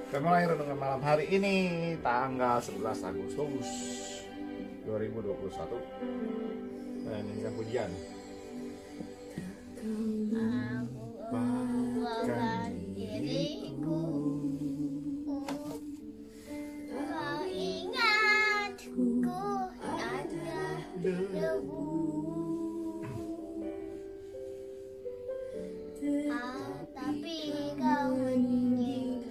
Kita mulai renungan malam hari ini tanggal 11 Agustus 2021. Dan ini pujian. Bahkan diriku, kau ingatku ada debu. Tapi kau menyingkirkannya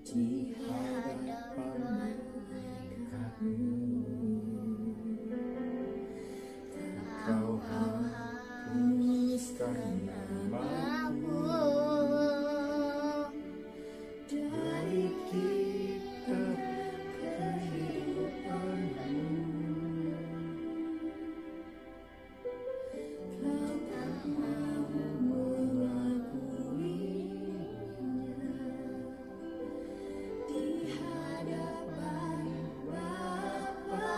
di hadapan malaikatmu. Kau hapuskan namaku dari kitab kehidupanmu. Kau tak mau mengakuinya di hadapan Bapa.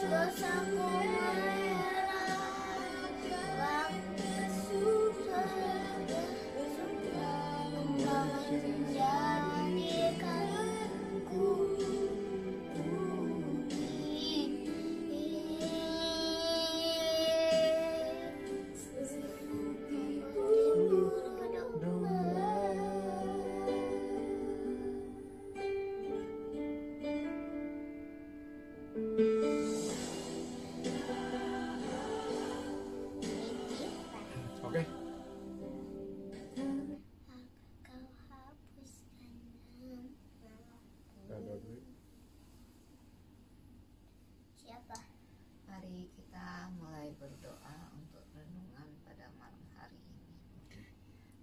Dosaku waktu sudah menjadikanku Oke. kau hapuskan Kita doa dulu. siapa? Mari kita mulai berdoa untuk renungan pada malam hari ini.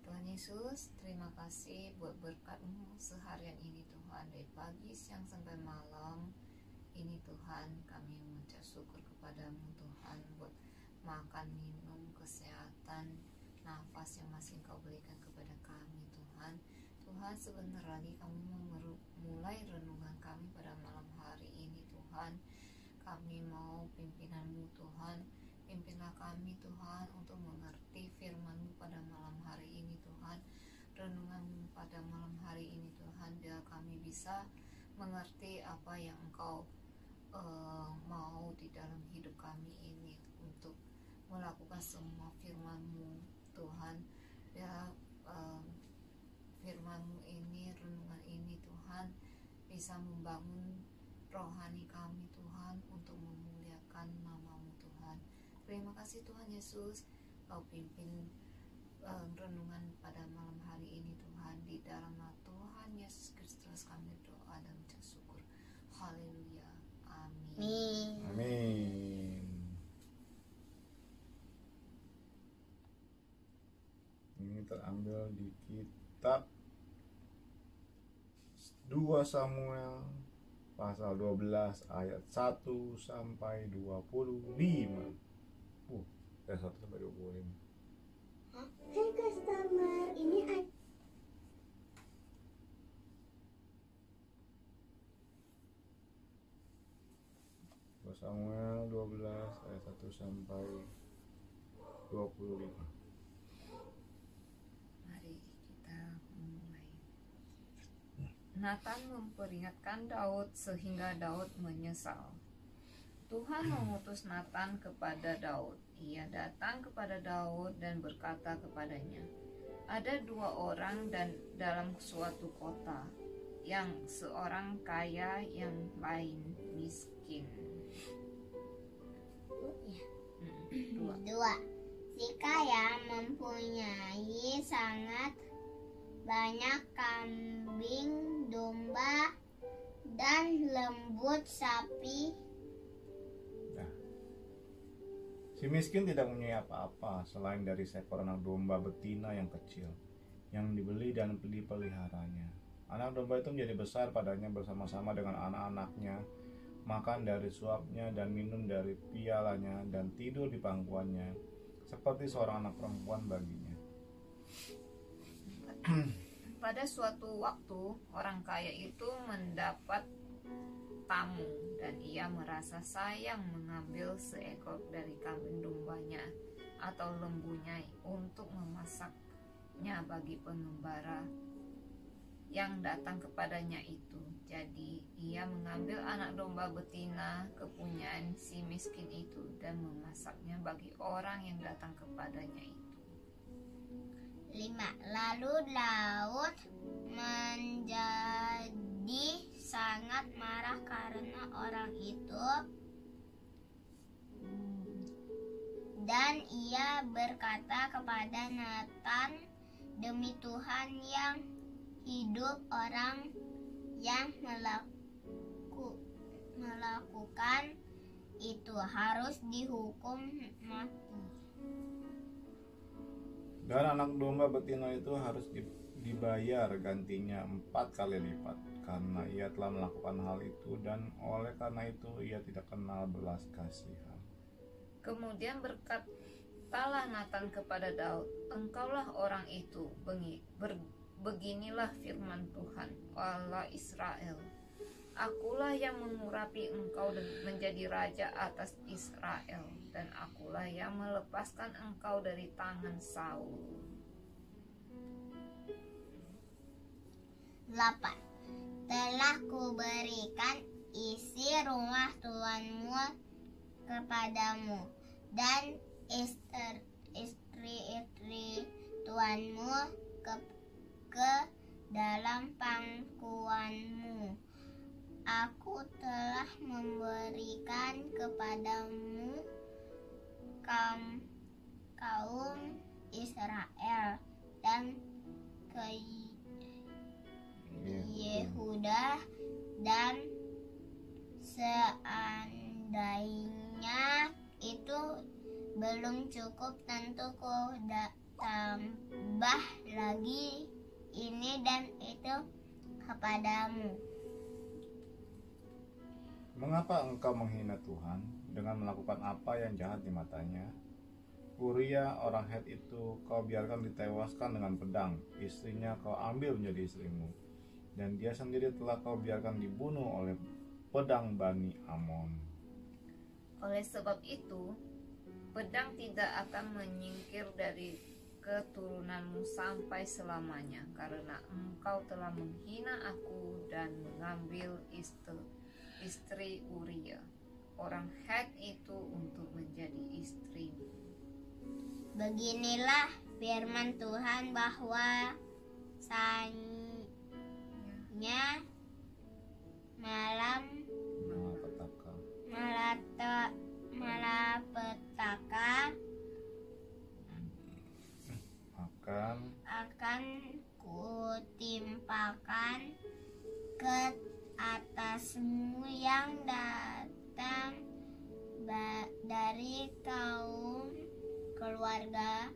Tuhan Yesus, terima kasih buat berkat-Mu seharian ini Tuhan, dari pagi, siang sampai malam ini Tuhan. Kami mengucap syukur kepadamu Tuhan buat makan, minum, kesehatan, nafas yang masih Engkau berikan kepada kami Tuhan. Tuhan, sebentar lagi kami memulai renungan kami pada malam hari ini Tuhan. Kami mau pimpinan-Mu Tuhan, pimpinlah kami Tuhan untuk mengerti firman-Mu pada malam hari ini Tuhan. Renungan pada malam hari ini Tuhan, biar kami bisa mengerti apa yang Engkau mau di dalam hidup kami ini untuk melakukan semua firman-Mu Tuhan. Ya, firman-Mu ini, renungan ini Tuhan, bisa membangun rohani kami Tuhan untuk memuliakan nama-Mu Tuhan. Terima kasih Tuhan Yesus, Kau pimpin renungan pada malam hari ini Tuhan. Di dalam nama Tuhan Yesus Kristus kami berdoa dan ucap syukur. Haleluya. Amin. Amin. Ini terambil di kitab 2 Samuel pasal 12 ayat 1 sampai 25. Ayat 1 sampai 25. Hai customer, ini 2 Samuel 12 ayat 1 sampai 25. Mari kita mulai. Nathan memperingatkan Daud sehingga Daud menyesal. Tuhan mengutus Nathan kepada Daud. Ia datang kepada Daud dan berkata kepadanya, ada 2 orang dalam suatu kota, yang seorang kaya, yang lain miskin. 2. Si kaya mempunyai sangat banyak kambing, domba, dan lembut sapi Si miskin tidak mempunyai apa-apa selain dari seekor anak domba betina yang kecil, yang dibeli dan dipeliharanya. Anak domba itu menjadi besar padanya bersama-sama dengan anak-anaknya, makan dari suapnya dan minum dari pialanya dan tidur di pangkuannya, seperti seorang anak perempuan baginya. Pada suatu waktu, orang kaya itu mendapat tamu dan ia merasa sayang mengambil seekor dari kambing dombanya atau lembunya untuk memasaknya bagi pengembara yang datang kepadanya itu. Jadi ia mengambil anak domba betina kepunyaan si miskin itu dan memasaknya bagi orang yang datang kepadanya itu. 5. Lalu Daud menjadi sangat marah karena orang itu, dan ia berkata kepada Nathan, "Demi Tuhan yang hidup, orang yang melakukan itu harus dihukum mati." Dan anak domba betina itu harus dibayar gantinya 4 kali lipat, karena ia telah melakukan hal itu, dan oleh karena itu ia tidak kenal belas kasihan. Kemudian berkatalah Nathan kepada Daud, "Engkaulah orang itu, beginilah firman Tuhan, Allah Israel. Akulah yang mengurapi engkau menjadi raja atas Israel, dan akulah yang melepaskan engkau dari tangan Saul." 8. Telah kuberikan isi rumah tuanmu kepadamu, dan istri-istri tuanmu ke dalam pangkuanmu. Aku telah memberikan kepadamu kaum Israel dan ke Yehuda, dan seandainya itu belum cukup, tentu ku tambah lagi ini dan itu kepadamu. Mengapa engkau menghina Tuhan dengan melakukan apa yang jahat di matanya? Uria orang Het itu kau biarkan ditewaskan dengan pedang, istrinya kau ambil menjadi istrimu, dan dia sendiri telah kau biarkan dibunuh oleh pedang Bani Amon. Oleh sebab itu, pedang tidak akan menyingkir dari keturunanmu sampai selamanya, karena engkau telah menghina aku dan mengambil istri Uria orang Het itu untuk menjadi istrimu. Beginilah firman Tuhan, bahwa malapetaka akan kutimpakan ke atasmu yang datang dari kaum keluarga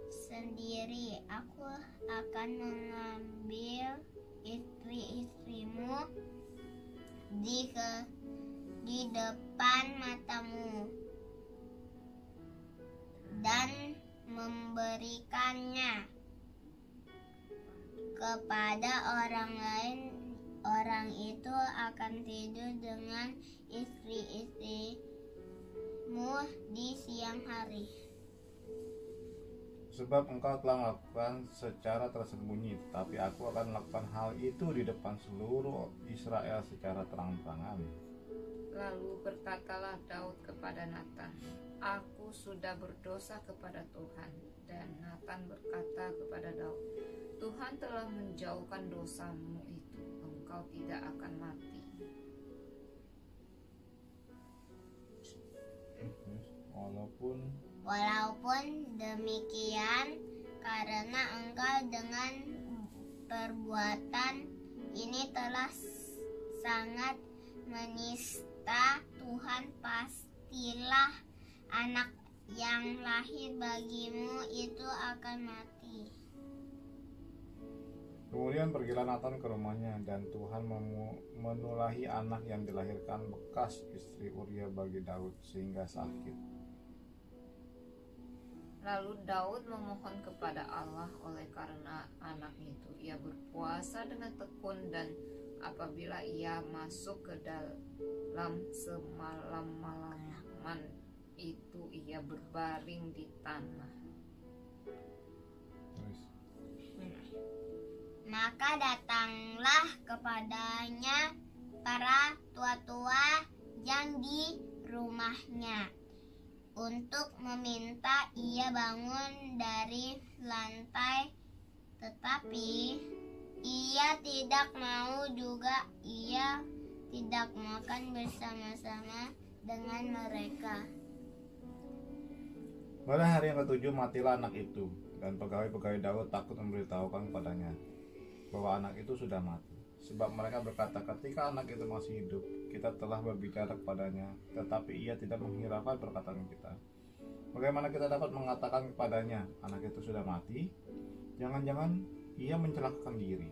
sendiri. Aku akan mengambil istri-istrimu di depan matamu dan memberikannya kepada orang lain. Orang itu akan tidur dengan istri-istrimu di siang hari. Sebab engkau telah melakukan secara tersembunyi, tetapi aku akan melakukan hal itu di depan seluruh Israel secara terang-terangan. Lalu berkatalah Daud kepada Nathan, "Aku sudah berdosa kepada Tuhan." Dan Nathan berkata kepada Daud, "Tuhan telah menjauhkan dosamu itu, engkau tidak akan mati." Walaupun demikian, karena engkau dengan perbuatan ini telah sangat menista Tuhan, pastilah anak yang lahir bagimu itu akan mati. Kemudian pergilah Nathan ke rumahnya, dan Tuhan menulahi anak yang dilahirkan bekas istri Uria bagi Daud sehingga sakit. Lalu Daud memohon kepada Allah oleh karena anak itu. Ia berpuasa dengan tekun, dan apabila ia masuk ke dalam semalam-malaman itu, ia berbaring di tanah. Maka datanglah kepadanya para tua-tua yang di rumahnya untuk meminta ia bangun dari lantai, tetapi ia tidak mau juga. Ia tidak makan bersama-sama dengan mereka. Pada hari yang ketujuh matilah anak itu, dan pegawai-pegawai Daud takut memberitahukan kepadanya bahwa anak itu sudah mati. Sebab mereka berkata, ketika anak itu masih hidup, kita telah berbicara kepadanya, tetapi ia tidak menghiraukan perkataan kita. Bagaimana kita dapat mengatakan kepadanya, anak itu sudah mati? Jangan-jangan ia mencelakakan diri.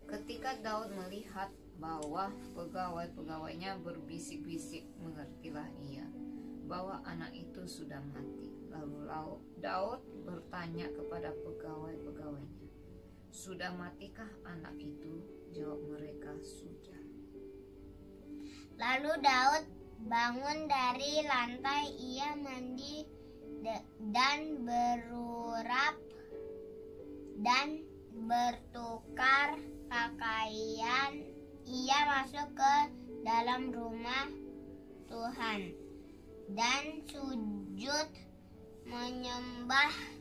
Ketika Daud melihat bahwa pegawai-pegawainya berbisik-bisik, mengertilah ia bahwa anak itu sudah mati. Lalu Daud bertanya kepada pegawai-pegawainya, sudah matikah anak itu? Jawab mereka, sudah. Lalu Daud bangun dari lantai, ia mandi dan berurap dan bertukar pakaian. Ia masuk ke dalam rumah Tuhan dan sujud menyembah.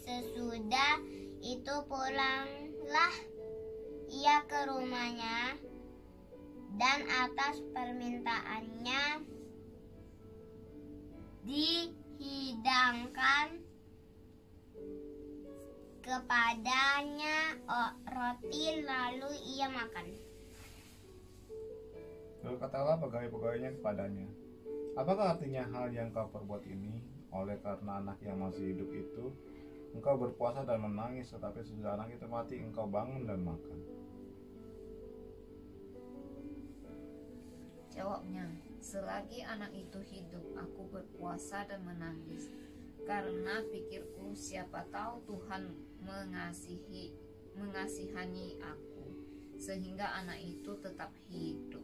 Sesudah itu pulanglah ia ke rumahnya, dan atas permintaannya dihidangkan kepadanya roti, lalu ia makan. Lalu katalah pegawai-pegawainya kepadanya, apakah artinya hal yang kau perbuat ini? Oleh karena anak yang masih hidup itu engkau berpuasa dan menangis, tetapi sesudah anak itu mati engkau bangun dan makan. Jawabnya, selagi anak itu hidup, aku berpuasa dan menangis, karena pikirku, siapa tahu Tuhan mengasihani aku, sehingga anak itu tetap hidup.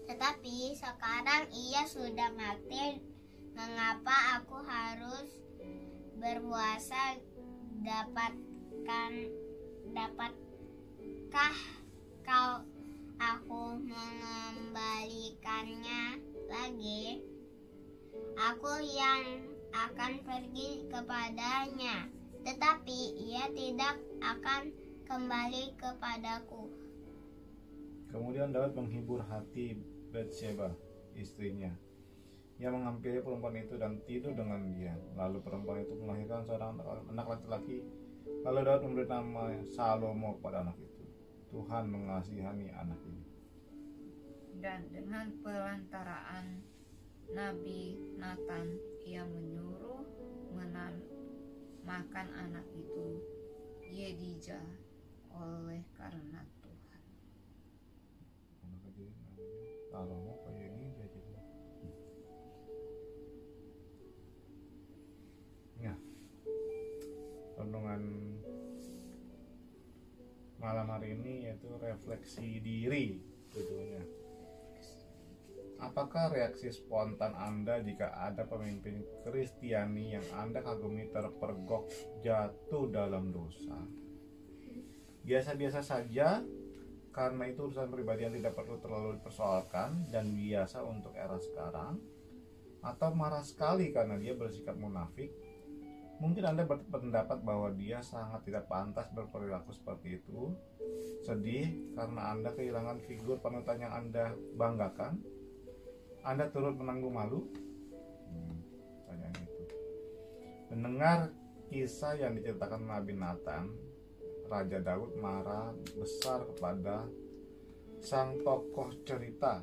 Tetapi sekarang ia sudah mati, mengapa aku harus berpuasa? Dapatkah aku mengembalikannya lagi? Aku yang akan pergi kepadanya, tetapi ia tidak akan kembali kepadaku. Kemudian Daud menghibur hati Batsheba, istrinya. Ia menghampiri perempuan itu dan tidur dengan dia. Lalu perempuan itu melahirkan seorang anak laki-laki. Lalu Daud memberi nama Salomo kepada anak itu. Tuhan mengasihani anak ini. Dan dengan perantaraan Nabi Nathan, ia menyuruh makan anak itu Yedijah oleh karena Tuhan. Salomo kayak ini jadi. Nah, renungan malam hari ini yaitu refleksi diri judulnya. Apakah reaksi spontan Anda jika ada pemimpin Kristiani yang Anda kagumi terpergok jatuh dalam dosa? Biasa-biasa saja, karena itu urusan pribadi yang tidak perlu terlalu dipersoalkan dan biasa untuk era sekarang, atau marah sekali karena dia bersikap munafik? Mungkin Anda berpendapat bahwa dia sangat tidak pantas berperilaku seperti itu. Sedih karena Anda kehilangan figur panutan yang Anda banggakan. Anda turut menanggung malu? Tanyaan itu. Mendengar kisah yang diceritakan Nabi Nathan, Raja Daud marah besar kepada sang tokoh cerita.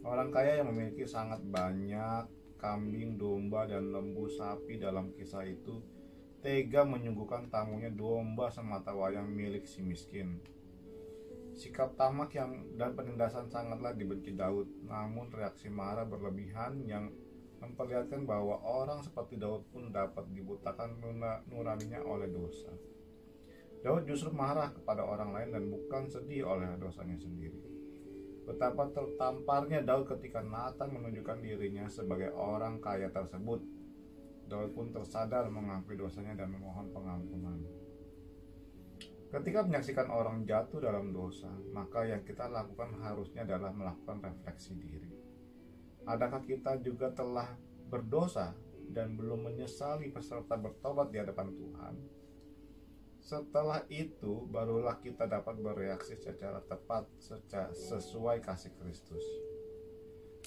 Orang kaya yang memiliki sangat banyak kambing, domba, dan lembu sapi dalam kisah itu tega menyuguhkan tamunya domba semata wayang milik si miskin. Sikap tamak dan penindasan sangatlah dibenci Daud, namun reaksi marah berlebihan yang memperlihatkan bahwa orang seperti Daud pun dapat dibutakan nuraninya oleh dosa. Daud justru marah kepada orang lain dan bukan sedih oleh dosanya sendiri. Betapa tertamparnya Daud ketika Nathan menunjukkan dirinya sebagai orang kaya tersebut. Daud pun tersadar mengakui dosanya dan memohon pengampunan. Ketika menyaksikan orang jatuh dalam dosa, maka yang kita lakukan harusnya adalah melakukan refleksi diri. Adakah kita juga telah berdosa dan belum menyesali peserta bertobat di hadapan Tuhan? Setelah itu, barulah kita dapat bereaksi secara tepat sesuai kasih Kristus.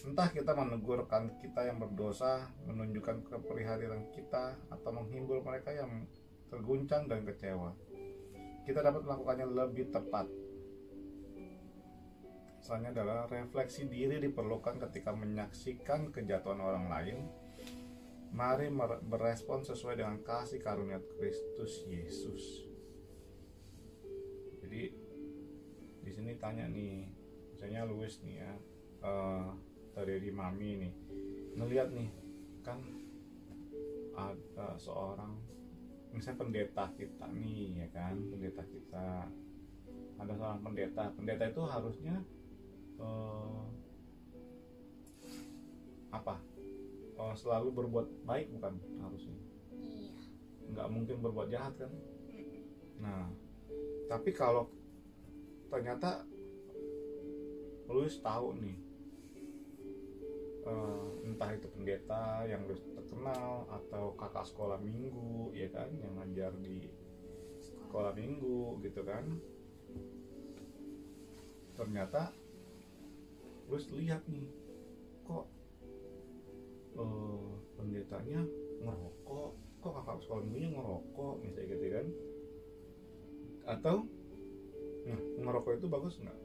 Entah kita menegurkan kita yang berdosa, menunjukkan keprihatinan kita, atau menghibur mereka yang terguncang dan kecewa. Kita dapat melakukannya lebih tepat. Misalnya adalah refleksi diri diperlukan ketika menyaksikan kejatuhan orang lain. Mari berespon sesuai dengan kasih karunia Kristus Yesus. Jadi di sini tanya nih, misalnya Louis nih ya, dari mami nih, ngelihat nih kan ada seorang misalnya pendeta kita nih ya kan, pendeta kita, ada seorang pendeta itu harusnya selalu berbuat baik, bukan harusnya, Iya. nggak mungkin berbuat jahat kan. Nah, tapi kalau ternyata Louis tahu nih, entah itu pendeta yang terkenal atau kakak sekolah minggu ya kan, yang ngajar di sekolah minggu gitu kan, ternyata Louis lihat nih, kok pendetanya ngerokok, kok kakak sekolah minggunya ngerokok misalnya gitu kan. Atau ngerokok itu bagus nggak?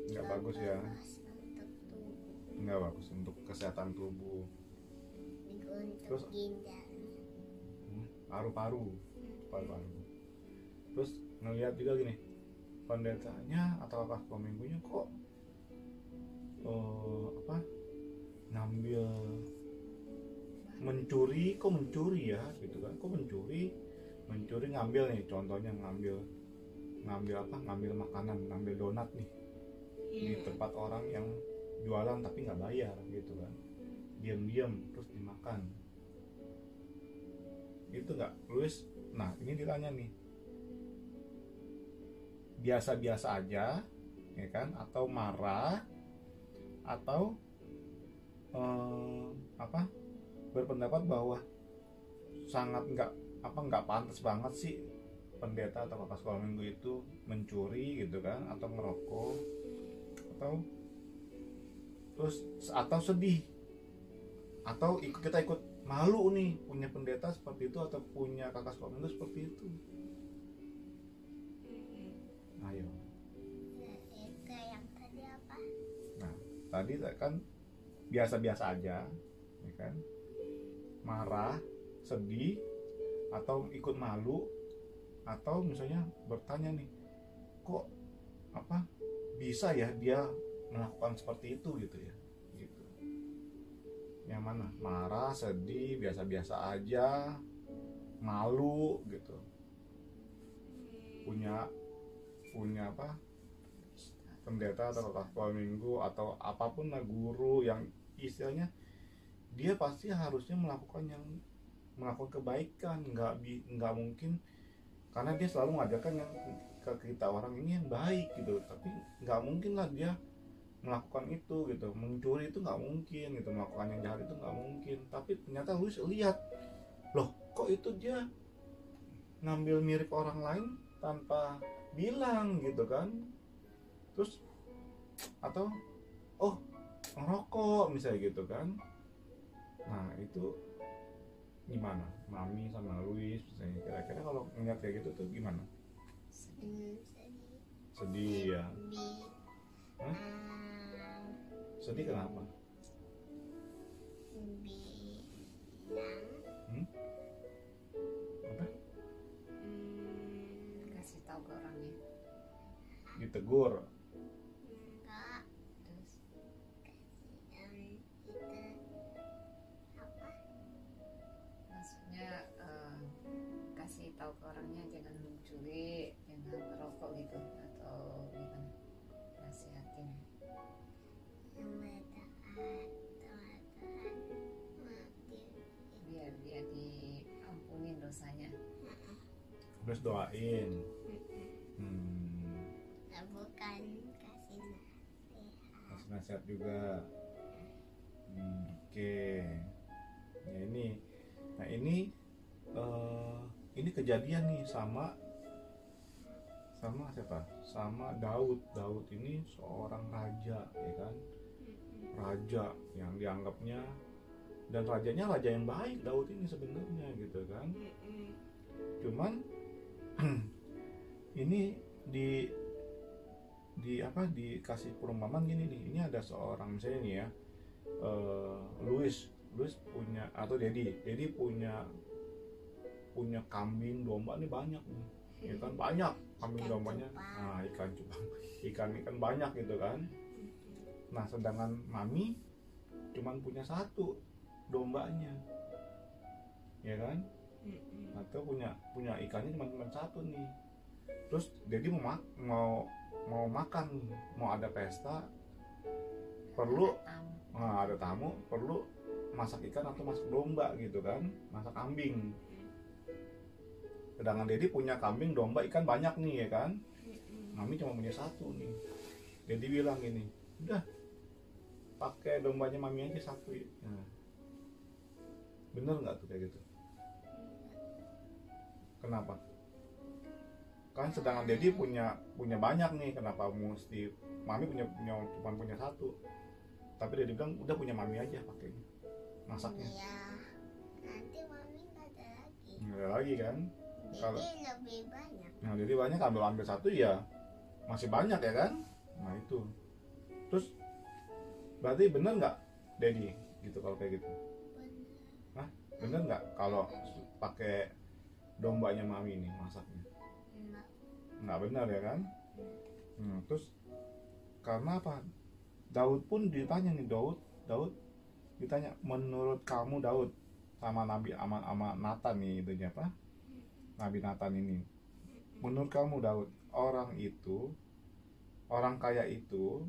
Nggak bagus ya, nggak bagus untuk kesehatan tubuh. Terus Ginjal. paru-paru. Terus ngelihat juga gini, pendetanya atau kakak sekolah minggunya kok ngambil mencuri ya gitu kan, kok mencuri ngambil nih, contohnya ngambil makanan, ngambil donat nih di tempat orang yang jualan tapi nggak bayar gitu kan, diam-diam terus dimakan. Itu nggak Louis? Nah ini ditanya nih, biasa-biasa aja ya kan, atau marah, atau berpendapat bahwa sangat nggak pantas banget sih pendeta atau kakak sekolah minggu itu mencuri gitu kan, atau ngerokok, atau sedih, atau kita ikut malu nih punya pendeta seperti itu atau punya kakak sekolah minggu seperti itu. Ayo. Itu yang tadi apa? Nah tadi kan biasa-biasa aja ya kan, marah, sedih, atau ikut malu, atau misalnya bertanya nih, kok bisa ya dia melakukan seperti itu gitu ya gitu. Yang mana? Marah, sedih, biasa-biasa aja, malu gitu, punya pendeta atau kakak sekolah minggu atau apapun lah, guru yang istilahnya dia pasti harusnya melakukan kebaikan, nggak mungkin, karena dia selalu mengajarkan yang ke kita orang ini yang baik gitu, tapi nggak mungkin lah dia melakukan itu gitu, mencuri itu nggak mungkin gitu, melakukan yang jahat itu nggak mungkin. Tapi ternyata lu lihat, loh kok itu dia ngambil milik orang lain tanpa bilang gitu kan, terus atau ngerokok misalnya gitu kan. Nah itu gimana Mami sama Louis misalnya, kira-kira kalau ngeliat kayak gitu tuh gimana? Sedih. Sedih ya. Bi, Hah? um, Sedih kenapa? bilang Apa? Kasih tahu ke orangnya. Ditegur. enggak, Terus itu apa? maksudnya kasih tahu ke orangnya jangan mencuri, jangan merokok gitu atau gimana? Nasihatin. Yang berdoa Tuhan mati. Biar dia diampunin dosanya. Terus doain. Nah, bukan kasih nasihat. Kasih nasihat juga. Oke. Ya ini. Nah ini kejadian nih sama siapa? Sama Daud. Daud ini seorang raja, ya kan? Raja yang dianggapnya, dan rajanya raja yang baik Daud ini sebenarnya gitu kan. Cuman ini dikasih perumpamaan gini nih. Ini ada seorang misalnya nih ya, Louis punya, atau Dedi punya kambing domba nih banyak nih, ya kan, banyak kambing Ikan dombanya. cupang. Nah, ikan cupang, ikan banyak gitu kan. Nah, sedangkan mami cuman punya satu dombanya, ya kan, atau punya ikannya cuma satu nih. Terus Dedi mau makan nih, mau ada pesta, perlu ada tamu, perlu masak ikan atau masak domba gitu kan, masak kambing. Sedangkan Dedi punya kambing, domba, ikan banyak nih, ya kan. Mami cuma punya satu nih. Dedi bilang gini, udah pakai dombanya mami aja satu. Nah, bener nggak tuh kayak gitu? Kenapa? Kan sedangkan Dedi punya banyak nih, kenapa mesti mami cuma punya satu? Tapi Dedi bilang udah punya mami aja pakainya, masaknya. Iya, nanti mami nggak ada lagi. Nggak ada lagi kan? Kalau Jadi lebih banyak. nah Dedi banyak, ambil satu ya masih banyak, ya kan? Nah itu. Terus berarti bener nggak Dedi gitu kalau kayak gitu? Bener. Bener nggak kalau pakai dombanya mami ini masaknya? Enggak. Nggak benar, ya kan? Terus karena apa? Daud pun ditanya nih, Daud ditanya, menurut kamu Daud, sama Nabi ama Nathan nih, itu apa? Nabi Nathan ini, menurut kamu Daud, orang kaya itu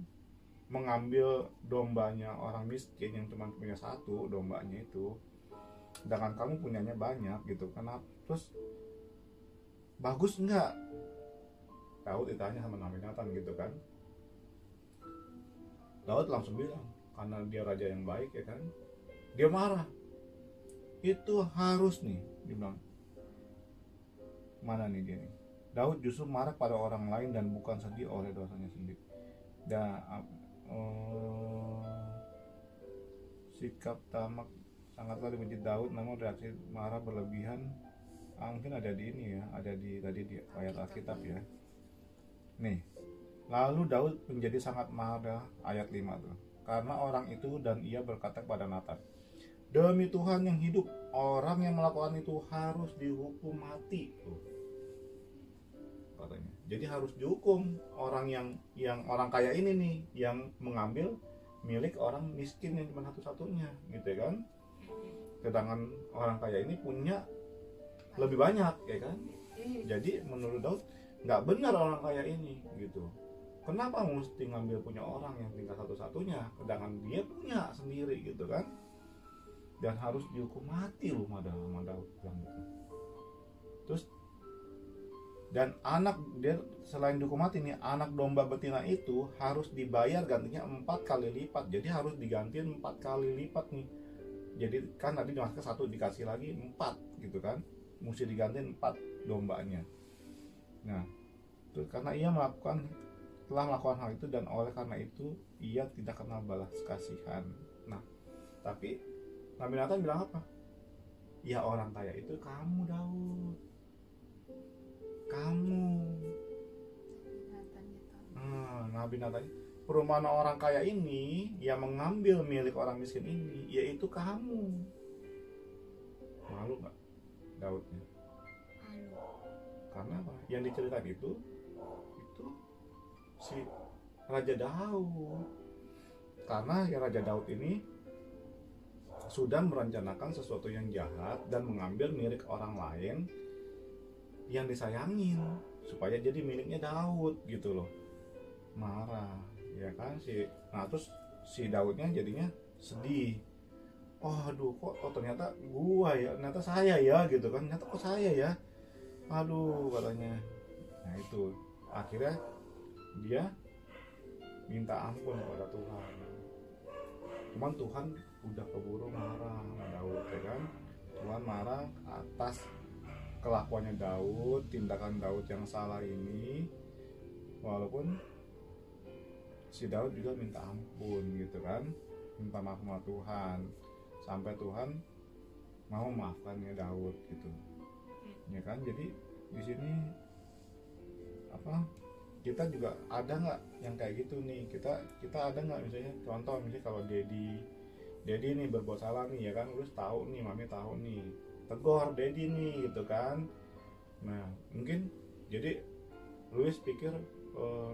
mengambil dombanya orang miskin yang cuma punya satu dombanya itu, sedangkan kamu punyanya banyak gitu, kenapa? Terus bagus enggak? Daud ditanya sama Nabi Nathan gitu kan. Daud langsung bilang, karena dia raja yang baik, ya kan, dia marah. Itu harus nih, dia bilang, mana nih dia nih? Daud justru marah pada orang lain dan bukan sedih oleh dosanya sendiri. Dan sikap tamak sangatlah dibenci Daud, namun reaksi marah berlebihan mungkin ada di ini ya, ada di tadi di ayat Alkitab ya. Nih, lalu Daud menjadi sangat marah, ayat 5 tuh, karena orang itu, dan ia berkata kepada Nathan, demi Tuhan yang hidup, orang yang melakukan itu harus dihukum mati tuh, katanya. Jadi harus dihukum orang yang orang kaya ini nih, yang mengambil milik orang miskin yang cuma satu-satunya gitu, ya kan. Sedangkan orang kaya ini punya lebih banyak, ya kan. Jadi menurut Daud nggak benar orang kaya ini gitu. Kenapa mesti ngambil punya orang yang tinggal satu-satunya, sedangkan dia punya sendiri gitu kan. Dan harus dihukum mati loh sama Daud bilang gitu. Terus dan anak dia, selain dihukum mati nih, anak domba betina itu harus dibayar gantinya 4 kali lipat. Jadi harus digantiin 4 kali lipat nih. Jadi kan tadi dimasukkan satu, dikasih lagi 4 gitu kan, mesti digantiin 4 dombanya. Nah, terus karena ia telah melakukan hal itu, dan oleh karena itu ia tidak kenal balas kasihan. Nah, tapi Nabi Nathan bilang apa? Ya, orang kaya itu kamu Daud, kamu. Nathannya binatangnya, perumpamaan orang kaya ini yang mengambil milik orang miskin ini, yaitu kamu. Malu nggak Daudnya? Karena apa? Yang diceritakan itu si Raja Daud. Karena ya Raja Daud ini sudah merencanakan sesuatu yang jahat dan mengambil milik orang lain yang disayangin supaya jadi miliknya Daud gitu loh. Marah, ya kan terus si Daudnya jadinya sedih. Oh aduh kok ternyata ternyata saya ya gitu kan, ternyata kok saya ya, aduh katanya. Nah itu akhirnya dia minta ampun kepada Tuhan. Cuman Tuhan udah keburu marah sama Daud, ya kan. Tuhan marah atas kelakuannya Daud, tindakan Daud yang salah ini, walaupun si Daud juga minta ampun gitu kan, minta maaf sama Tuhan, sampai Tuhan mau maafkannya Daud gitu, ya kan. Jadi di sini kita juga ada nggak yang kayak gitu nih, kita ada nggak misalnya kalau Dedi nih berbuat salah nih, ya kan, terus tahu nih, mami tahu nih, tegur Dedi nih gitu kan. Nah mungkin jadi Louis pikir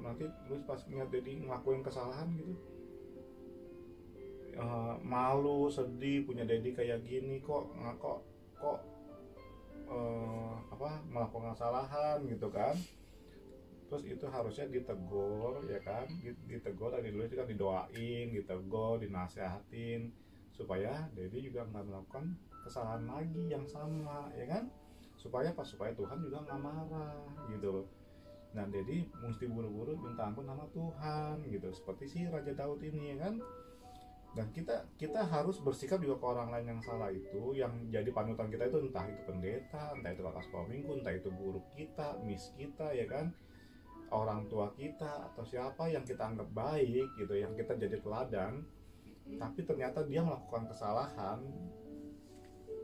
nanti Louis pas ngeliat Dedi ngelakuin kesalahan gitu, malu, sedih, punya Dedi kayak gini kok melakukan kesalahan gitu kan. Terus itu harusnya ditegur, ya kan, ditegur, tadi dulu kan didoain, ditegur, dinasehatin supaya Dedi juga nggak melakukan kesalahan lagi yang sama, ya kan, supaya Tuhan juga nggak marah gitu. Nah Dedi mesti buru-buru minta ampun sama Tuhan gitu, seperti si Raja Daud ini, ya kan. Dan kita harus bersikap juga ke orang lain yang salah itu, yang jadi panutan kita itu, entah itu pendeta, entah itu kakak sekolah minggu, entah itu guru kita, miss kita, ya kan, orang tua kita, atau siapa yang kita anggap baik gitu, yang kita jadi teladan, tapi ternyata dia melakukan kesalahan,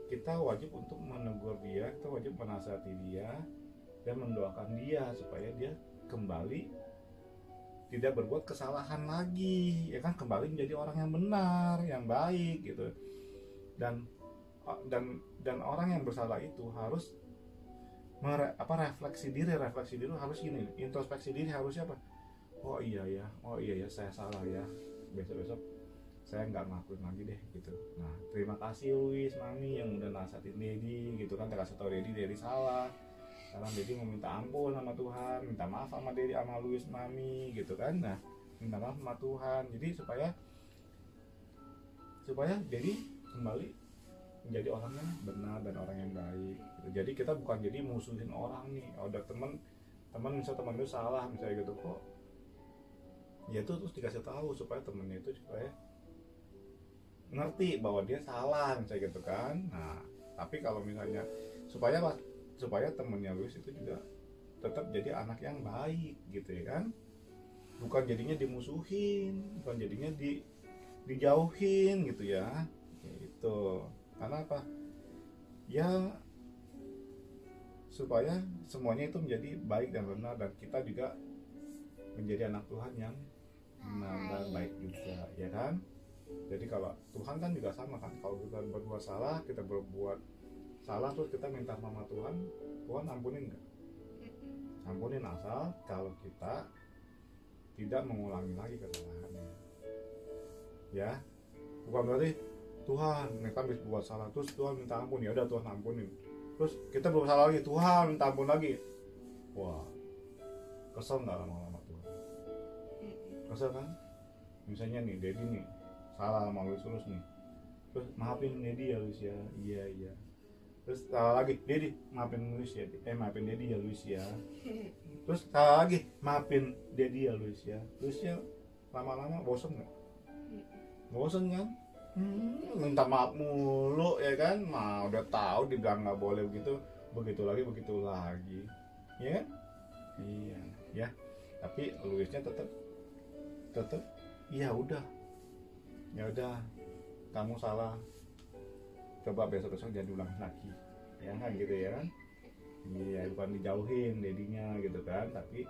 kita wajib untuk menegur dia, kita wajib menasihati dia dan mendoakan dia supaya dia kembali tidak berbuat kesalahan lagi, ya kan, kembali menjadi orang yang benar, yang baik gitu. Dan orang yang bersalah itu harus refleksi diri harus gini, introspeksi diri harusnya apa? Oh iya ya saya salah ya, besok saya nggak ngelakuin lagi deh gitu. Nah terima kasih Louis, mami yang udah nasihatin Dedi gitu kan, kasih tau Dedi salah. Sekarang Dedi mau minta ampun sama Tuhan, minta maaf sama Dedi, sama Louis, mami gitu kan. Nah minta maaf sama Tuhan, jadi supaya Dedi kembali menjadi orang yang benar dan orang yang baik gitu. Jadi kita bukan jadi musuhin orang nih. Ada teman misalnya teman itu salah misalnya gitu, kok ya itu terus dikasih tahu supaya temennya itu supaya ngerti bahwa dia salah misalnya gitu kan. Nah tapi kalau misalnya supaya temennya Louis itu juga tetap jadi anak yang baik gitu, ya kan, bukan jadinya dimusuhin, bukan jadinya dijauhin gitu ya, gitu. Karena apa? Ya supaya semuanya itu menjadi baik dan benar, dan kita juga menjadi anak Tuhan yang benar dan baik juga, ya kan. Jadi kalau Tuhan kan juga sama kan, kalau kita berbuat salah, terus kita minta sama Tuhan ampunin nggak? Ampunin, asal kalau kita tidak mengulangi lagi kesalahannya, ya. Bukan berarti Tuhan kita habis buat salah terus Tuhan minta ampun, ya udah Tuhan ampunin, terus kita berbuat salah lagi, Tuhan minta ampun lagi. Wah, kesel nggak lama-lama Tuhan? Kesel kan? Misalnya nih Dedi nih salah sama Louis terus nih, terus maafin Dedi ya Louis ya, iya. Terus salah lagi, Dedi maafin Louis ya, maafin Dedi ya Louis ya. Terus salah lagi, maafin Dedi ya Louis ya. Louis ya lama-lama bosen nggak? Bosen kan? Minta maaf mulu, ya kan? Nah udah tahu dibilang nggak boleh begitu lagi, ya kan? Iya, ya. Tapi Louisnya tetap ya udah kamu salah, coba besok jangan diulang lagi, ya kan, gitu ya kan. Iya, bukan dijauhin Dedinya gitu kan, tapi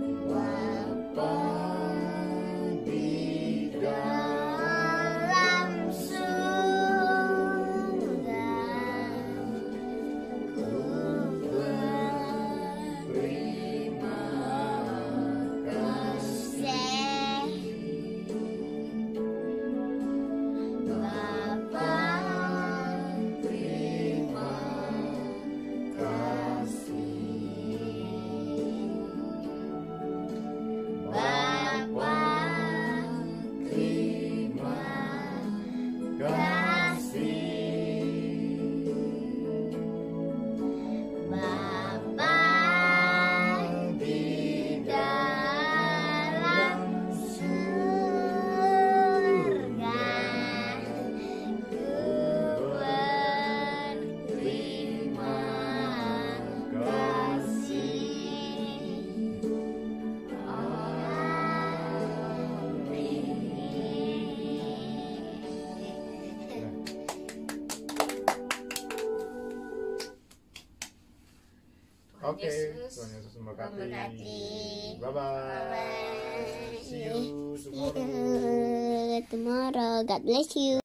Oke, Yesus Tuhan Yesus memberkati. memberkati. Bye bye. See you See tomorrow. you tomorrow. God bless you.